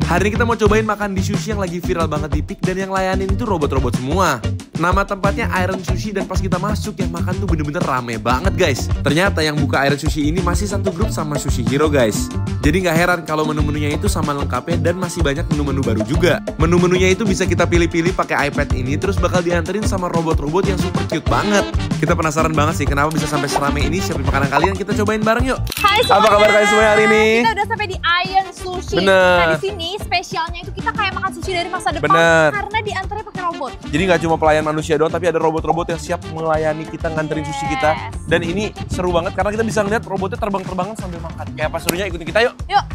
Hari ini kita mau cobain makan di sushi yang lagi viral banget di Pik dan yang layanin itu robot-robot semua. Nama tempatnya Iron Sushi dan pas kita masuk yang makan tuh bener-bener rame banget guys. Ternyata yang buka Iron Sushi ini masih satu grup sama Sushi Hero guys. Jadi nggak heran kalau menu-menunya itu sama lengkapnya dan masih banyak menu-menu baru juga. Menu-menunya itu bisa kita pilih-pilih pakai iPad ini terus bakal dianterin sama robot-robot yang super cute banget. Kita penasaran banget sih kenapa bisa sampai serame ini. Siapin makanan kalian, kita cobain bareng yuk. Hai semuanya. Apa kabar kalian semua hari ini? Kita udah sampai di Iron Sushi. Bener. Nah di sini spesialnya itu kita kayak makan sushi dari masa depan. Bener. Karena diantarnya pakai robot. Jadi nggak cuma pelayan manusia doang, tapi ada robot-robot yang siap melayani kita, nganterin sushi kita. Dan ini seru banget karena kita bisa ngeliat robotnya terbang-terbangan sambil makan. Kayak apa serunya, ikutin kita yuk. Yuk.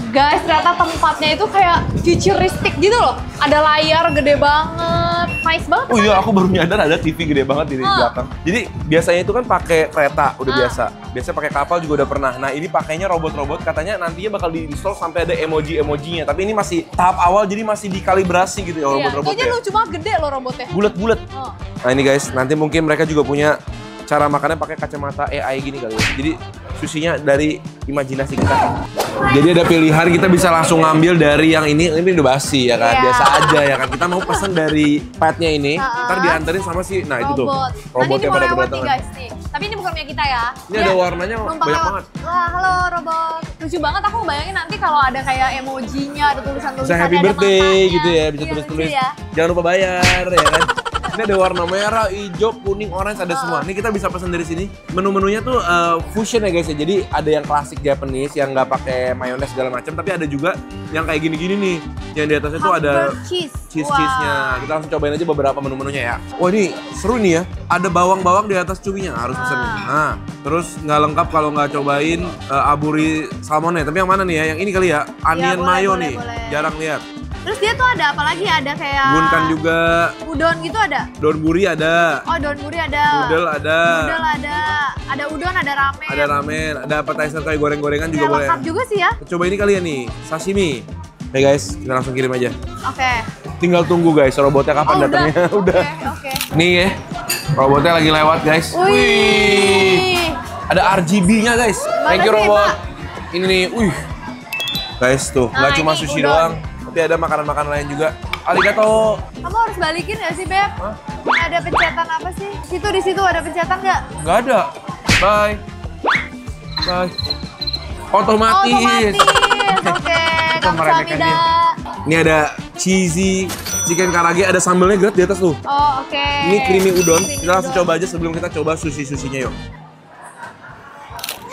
Guys, ternyata tempatnya itu kayak futuristik gitu loh. Ada layar gede banget, nice banget. Oh iya, aku baru nyadar ada TV gede banget di belakang. Jadi biasanya itu kan pakai kereta, udah biasa. Biasanya pakai kapal juga udah pernah. Nah ini pakainya robot-robot, katanya nantinya bakal diinstal sampai ada emoji-emojinya. Tapi ini masih tahap awal, jadi masih dikalibrasi gitu ya robot-robotnya. Kayaknya lucu banget, gede loh robotnya. Bulat-bulat. Nah ini guys, nanti mungkin mereka juga punya cara makannya pakai kacamata AI gini kali ya. Jadi sushinya dari imajinasi kita. Jadi ada pilihan, kita bisa langsung ngambil dari yang ini udah basi ya kan, biasa aja ya kan. Kita mau pesen dari petnya ini, ntar dianterin sama si, nah itu tuh robotnya pada kedatangan. Guys, nih. Tapi ini bukan punya kita ya. Ini ada warnanya banyak banget. Wah, halo robot. Lucu banget, aku bayangin nanti kalau ada kayak emojinya, ada tulisan-tulisan, bisa happy birthday gitu ya, bisa tulis-tulis. Jangan lupa bayar ya kan. Ini ada warna merah, hijau, kuning, orange, ada semua. Ini kita bisa pesan dari sini. Menu-menunya tuh fusion ya guys ya. Jadi ada yang klasik Japanese yang nggak pakai mayones segala macam, tapi ada juga yang kayak gini-gini nih. Yang di atasnya tuh ada cheese-nya. Kita langsung cobain aja beberapa menu-menunya ya. Wah ini seru nih ya. Ada bawang-bawang di atas cubinya, harus pesen. Nah, terus nggak lengkap kalau nggak cobain aburi salmonnya. Tapi yang mana nih ya? Yang ini kali ya, onion mayo nih. Jarang lihat. Terus dia tuh ada apa lagi? Ada kayak gunkan juga. Udon gitu ada? Donburi ada. Oh, donburi ada. Udel ada. Udel ada. Ada udon, ada ramen. Ada ramen, ada appetizer kayak goreng-gorengan juga boleh. Lengkap juga sih ya. Coba ini kalian nih, sashimi. Hey guys, kita langsung kirim aja. Oke. Tinggal tunggu guys, robotnya kapan datangnya. Udah. Oke. Nih ya, robotnya lagi lewat guys. Wih. Ada RGB-nya guys. Thank you robot. Ini nih, wih. Guys tuh, nggak cuma sushi doang. Tapi ada makanan-makanan lain juga. Arigato. Kamu harus balikin nggak sih, Beb? Hah? Ada pencetan apa sih? Di situ ada pencetan nggak? Nggak ada. Bye. Bye. Otomatis. Oke. Kamsahamnida. Ini ada cheesy chicken karage, ada sambelnya gerak di atas tuh. Oh, oke. Ini creamy udon. Kita langsung coba aja sebelum kita coba sushi-sushinya yuk.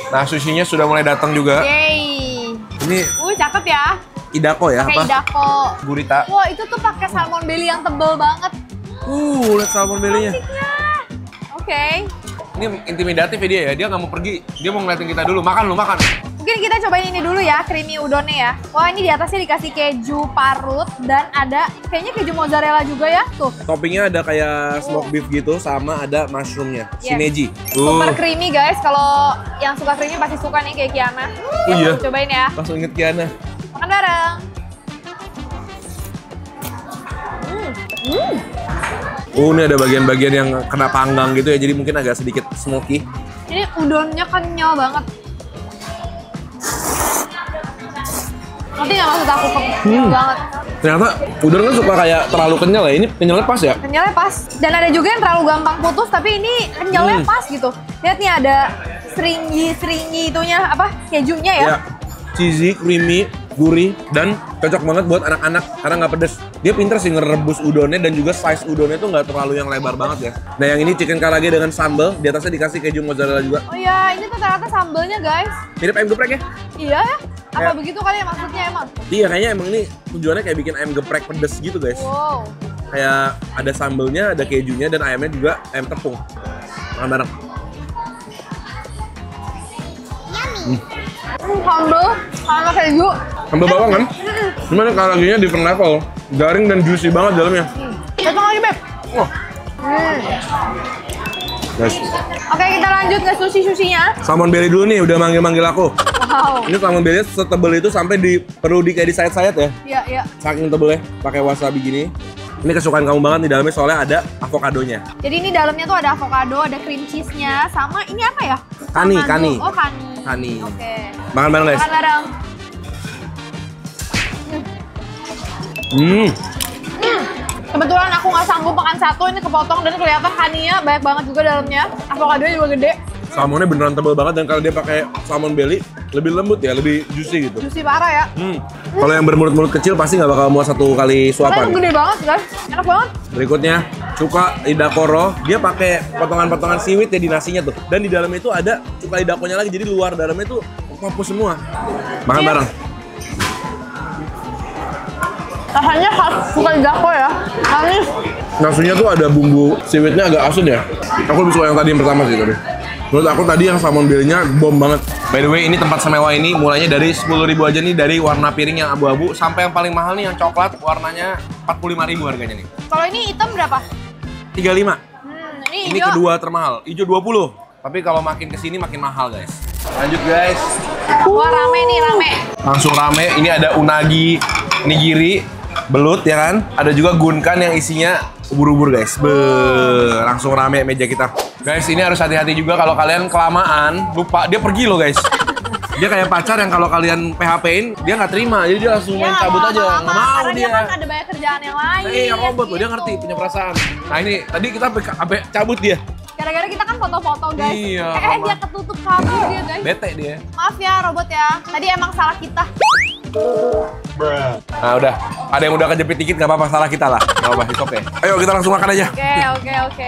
Nah, sushinya sudah mulai datang juga. Yeay. Ini cakep ya. Idako ya, pakai Idako. Gurita. Wah, itu tuh pakai salmon belly yang tebel banget. Lihat salmon belly-nya. Oke. Ini intimidatif ya dia ya, dia nggak mau pergi. Dia mau ngeliatin kita dulu, makan lu, makan. Mungkin kita cobain ini dulu ya, creamy udonnya ya. Wah, ini di atasnya dikasih keju parut dan ada kayaknya keju mozzarella juga ya, tuh. Toppingnya ada kayak smoked beef gitu, sama ada mushroomnya, shimeji. Super creamy guys, kalau yang suka creamy pasti suka nih kayak Kiana. Iya. Cobain ya. Langsung inget Kiana. Makan bareng. Ini ada bagian-bagian yang kena panggang gitu ya, jadi mungkin agak sedikit smoky. Ini udonnya kenyal banget. Nanti nggak maksud aku kenyal banget. Ternyata udon kan suka kayak terlalu kenyal ya, ini kenyalnya pas ya? Kenyalnya pas. Dan ada juga yang terlalu gampang putus, tapi ini kenyalnya pas gitu. Lihat nih ada seringi itunya, apa? Kejunya ya. Ya, cheesy, creamy, gurih, dan cocok banget buat anak-anak karena nggak pedes. Dia pinter sih ngerebus udonnya dan juga size udonnya tuh nggak terlalu yang lebar banget ya. Nah yang ini chicken karage dengan sambal, di atasnya dikasih keju mozzarella juga. Oh iya, ini tuh ternyata sambalnya guys. Mirip ayam geprek ya? Iya ya? Apa begitu kali ya maksudnya emang? Iya kayaknya emang ini tujuannya kayak bikin ayam geprek pedes gitu guys. Wow. Kayak ada sambalnya, ada kejunya, dan ayamnya juga ayam tepung. Makan bareng. Sambal sama keju. Sambal bawang kan? Gimana karagenya different level. Garing dan juicy banget dalamnya. Datang lagi, Beb. Wah. Guys. Oke, kita lanjut ke sushi-sushinya. Salmon belly dulu nih, udah manggil-manggil aku. Wow. Ini salmon belly setebel itu sampai perlu kayak di sayat-sayat ya. Iya, iya. Saking tebelnya, pakai wasabi gini. Ini kesukaan kamu banget di dalamnya soalnya ada avokadonya. Jadi ini dalamnya tuh ada avocado, ada cream cheese-nya, sama ini apa ya? Kani, kani. Oh, kani. Kani. Oke. Makan bareng guys. Makan bareng. Kebetulan aku nggak sanggup makan satu, ini kepotong dan kelihatan honey-nya banyak banget juga dalamnya. Avokadonya juga gede. Salmonnya beneran tebal banget dan kalau dia pakai salmon belly lebih lembut ya, lebih juicy gitu. Juicy parah ya. Kalau yang bermulut-mulut kecil pasti nggak bakal muat satu kali suapan. Tapi gede banget guys, enak banget. Berikutnya cuka lidah koro, dia pakai potongan-potongan seaweed ya di nasinya tuh. Dan di dalam itu ada cuka lidah konya lagi, jadi luar dalamnya tuh fokus semua. Makan bareng. Rasanya khas bukan dako ya, manis. Nasinya tuh ada bumbu seaweednya agak asin ya. Aku lebih suka yang tadi yang pertama sih tadi. Menurut aku tadi yang salmon belly-nya bom banget. By the way, ini tempat semewa ini mulainya dari 10.000 aja nih, dari warna piring yang abu-abu sampai yang paling mahal nih yang coklat, warnanya 45.000 harganya nih. Kalau ini hitam berapa? 35. Ini Ini hijau. kedua termahal, hijau 20. Tapi kalau makin kesini makin mahal guys. Lanjut guys. Wah rame nih, rame. Langsung rame, ini ada unagi, nigiri, belut ya kan. Ada juga gunkan yang isinya ubur-ubur guys. Langsung rame meja kita. Guys, ini harus hati-hati juga kalau kalian kelamaan, lupa, dia pergi loh guys. Dia kayak pacar yang kalau kalian PHP-in, dia nggak terima, jadi dia langsung main cabut aja. Nggak mau karena dia. kan ada banyak kerjaan yang lain. Yang robot loh, dia gitu. ngerti, punya perasaan. Nah ini, tadi kita sampai cabut dia. Gara-gara kita kan foto-foto guys. Iya, Dia ketutup kabel dia guys. Bete dia. Maaf ya robot ya, tadi emang salah kita. Nah udah, ada yang udah kejepit dikit nggak apa-apa, salah kita lah. Nggak apa-apa, it's okay. Ayo kita langsung makan aja. Oke.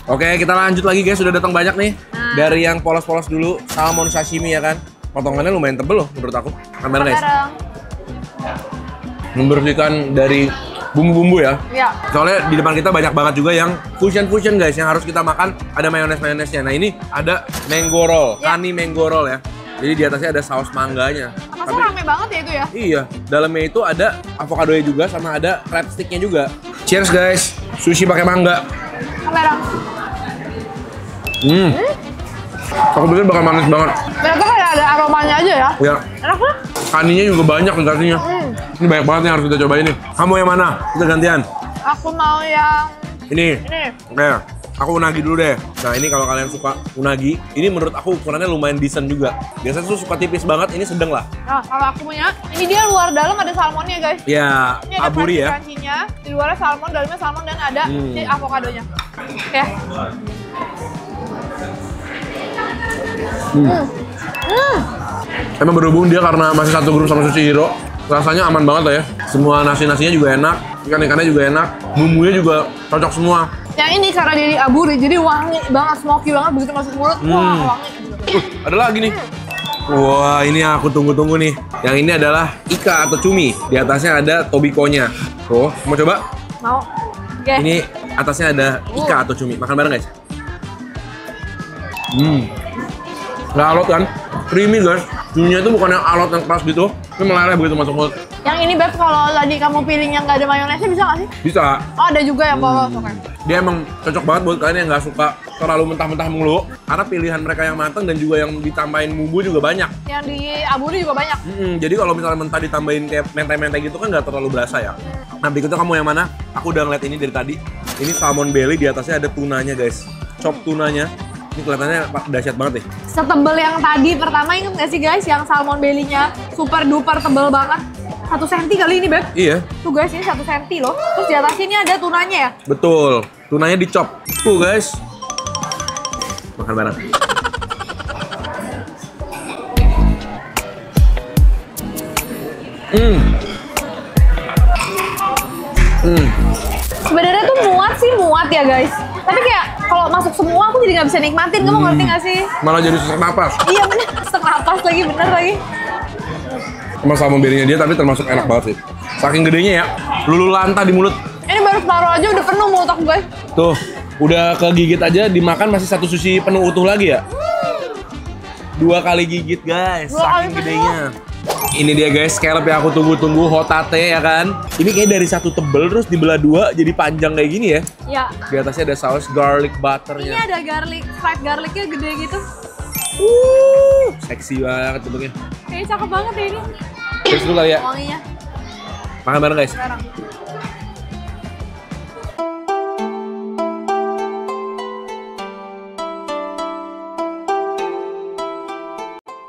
Oke, kita lanjut lagi guys, sudah datang banyak nih. Dari yang polos-polos dulu, salmon sashimi ya kan. Potongannya lumayan tebel loh menurut aku. Kamera guys. Membersihkan dari bumbu-bumbu ya. Iya. Soalnya di depan kita banyak banget juga yang fusion guys, yang harus kita makan. Ada mayones-mayonesnya. Nah ini ada mango roll, honey mango roll ya. Jadi di atasnya ada saus mangganya. Masa rame banget ya itu ya? Iya, dalamnya itu ada avokadonya juga sama ada crab sticknya juga. Cheers guys, sushi pakai mangga. Kamera. Aku pikir bakal manis banget. Ternyata kayak ada aromanya aja ya. Ya, Enak lah. honey-nya juga banyak dikasihnya. Ini banyak banget yang harus kita cobain nih. Kamu yang mana? Kita gantian. Aku mau yang Ini. ini. Oke, aku unagi dulu deh. Nah ini kalau kalian suka unagi, ini menurut aku ukurannya lumayan decent juga. Biasanya tuh suka tipis banget, ini sedang lah. Nah, kalau aku punya, ini dia luar dalam ada salmonnya guys. Ya, Ini ada aburi ya. crunchy-crunchy-nya, di luarnya salmon, dalamnya salmon dan ada si avokadonya. Ya. Emang berhubung dia karena masih satu grup sama Sushi Hero, rasanya aman banget lah ya. Semua nasi-nasinya juga enak, ikan-ikannya juga enak, bumbunya juga cocok semua. Yang ini karena dia di aburi, jadi wangi banget, smoky banget, begitu masuk mulut, wah wangi. Ada lagi nih. Wah, ini yang aku tunggu-tunggu nih. Yang ini adalah ika atau cumi. Di atasnya ada tobikonya. Tuh, mau coba? Mau? Oke. Ini atasnya ada ika atau cumi. Makan bareng guys. Nggak alot kan? Creamy guys. Cuminya itu bukan yang alot yang keras gitu. Ini meleleh begitu masuk mulut. Yang ini Beb, kalau tadi kamu pilih yang nggak ada mayonesnya bisa nggak sih? Bisa. Oh ada juga yang polos, oke. Dia emang cocok banget buat kalian yang nggak suka terlalu mentah-mentah mulu. Karena pilihan mereka yang matang dan juga yang ditambahin bumbu juga banyak. Yang di aburi juga banyak. Jadi kalau misalnya mentah ditambahin kayak mentai-mentai gitu kan nggak terlalu berasa ya. Nah berikutnya kamu yang mana? Aku udah ngeliat ini dari tadi. Ini salmon belly, di atasnya ada tunanya guys. Chop tunanya. Ini kelihatannya dahsyat banget nih. Setebel yang tadi pertama, inget nggak sih guys, yang salmon belly-nya super duper tebel banget. 1 senti kali ini Beb. Iya. Tuh guys, ini 1 senti loh. Terus di atas ini ada tunanya ya. Betul. Tunanya dicop. Tuh guys. Makan bareng. Sebenarnya tuh muat ya guys. Tapi kayak kalau masuk semua aku jadi nggak bisa nikmatin. Kamu ngerti nggak sih? Malah jadi sesak napas. Iya bener, sesak napas lagi, bener lagi. Emang salmon belly-nya dia tapi termasuk enak banget sih. Saking gedenya ya, lulu lantah di mulut. Ini baru separuh aja udah penuh mulut aku guys. Tuh, udah kegigit aja dimakan masih satu sushi penuh utuh lagi ya. 2 kali gigit guys, 2 kali saking penuh. gedenya. Ini dia guys, scallop yang aku tunggu-tunggu, hotate ya kan. Ini kayak dari satu tebel terus dibelah 2 jadi panjang kayak gini ya. Ya. Di atasnya ada saus garlic Ini butternya. ada garlic, fried garlicnya gede gitu. Seksi banget bentuknya. Kayaknya cakep banget ya ini. Terus dulu kali ya, Wanginya. makan bareng guys. Sekarang.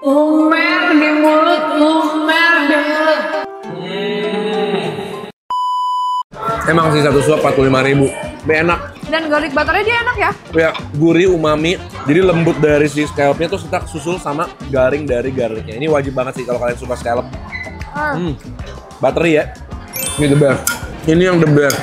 Lumer di mulut, lumer di mulut. Emang sih satu suap 45.000. Tapi enak. Dan garlic butternya dia enak ya. Ya, gurih, umami. Jadi lembut dari si scallopnya tuh setak susul sama garing dari garlicnya. Ini wajib banget sih kalau kalian suka scallop. Buttery ya. Ini the best. Ini yang the best.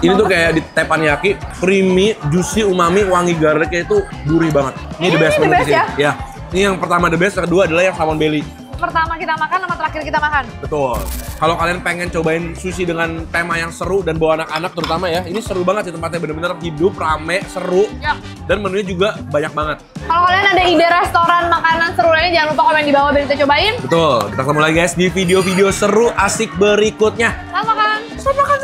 Ini tuh kayak di teppanyaki, creamy, juicy, umami, wangi garlicnya itu gurih banget. Ini the best banget sih. Ya. Ini yang pertama the best, yang kedua adalah yang salmon belly. Pertama kita makan sama terakhir kita makan. Betul. Kalau kalian pengen cobain sushi dengan tema yang seru dan bawa anak-anak terutama ya, ini seru banget sih tempatnya, bener-bener hidup, rame, seru, dan menunya juga banyak banget. Kalau kalian ada ide restoran makanan seru lainnya, jangan lupa komen di bawah biar kita cobain. Betul. Kita ketemu lagi guys di video-video seru asik berikutnya. Selamat makan. Selamat makan.